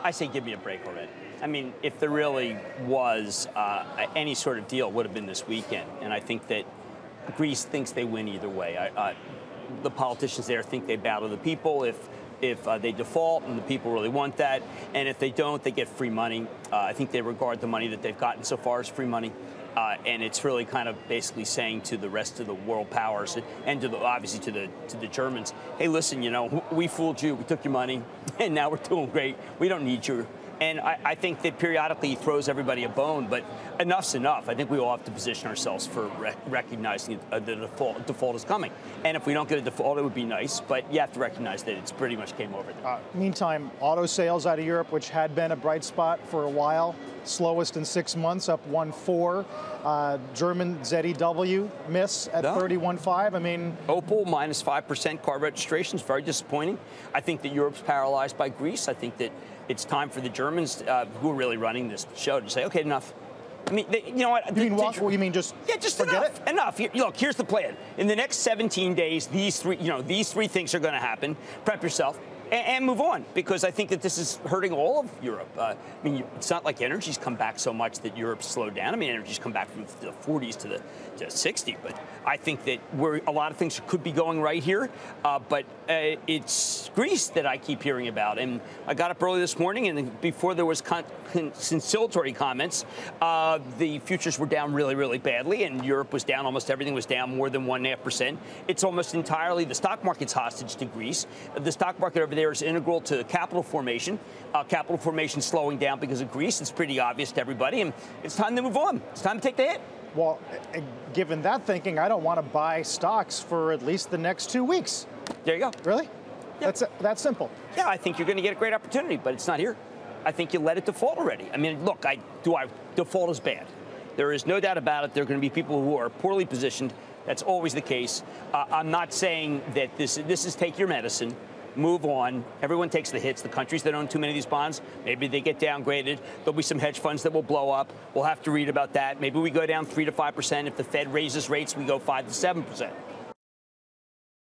I say give me a break already. I mean, if there really was any sort of deal, it would have been this weekend. And I think that Greece thinks they win either way. The politicians there think they bow to the people if they default, and the people really want that. And if they don't, they get free money. I think they regard the money that they've gotten so far as free money. And it's really kind of basically saying to the rest of the world powers and obviously to the Germans, hey, listen, you know, we fooled you, we took your money, and now we're doing great. We don't need you. And I think that periodically he throws everybody a bone, but enough's enough. I think we all have to position ourselves for recognizing the default is coming. And if we don't get a default, it would be nice, but you have to recognize that it's pretty much game over. Meantime, auto sales out of Europe, which had been a bright spot for a while, slowest in 6 months, up 1.4. German ZEW miss at 31.5. I mean, Opel minus 5% car registrations, very disappointing. I think that Europe's paralyzed by Greece. I think that it's time for the Germans, who are really running this show, to say, okay, enough. I mean, you know what? You mean just forget it? Enough. Look, here's the plan. In the next 17 days, these three things are going to happen. Prep yourself. And move on, because I think that this is hurting all of Europe. I mean, it's not like energy's come back so much that Europe's slowed down. I mean, energy's come back from the 40s to 60, but I think that a lot of things could be going right here. But it's Greece that I keep hearing about. And I got up early this morning, and before there was conciliatory comments, the futures were down really, really badly, and Europe was down. Almost everything was down more than 1.5%. It's almost entirely the stock market's hostage to Greece. The stock market over there is integral to capital formation. Capital formation slowing down because of Greece. It's pretty obvious to everybody, and it's time to move on. It's time to take the hit. Well, given that thinking, I don't want to buy stocks for at least the next 2 weeks. There you go. Really? Yeah. That's simple. Yeah, I think you're going to get a great opportunity, but it's not here. I think you let it default already. I mean, look, default is bad. There is no doubt about it. There are going to be people who are poorly positioned. That's always the case. I'm not saying that this is take your medicine. Move on. Everyone takes the hits. The countries that own too many of these bonds, maybe they get downgraded. There'll be some hedge funds that will blow up. We'll have to read about that. Maybe we go down 3 to 5%. If the Fed raises rates, we go 5 to 7%.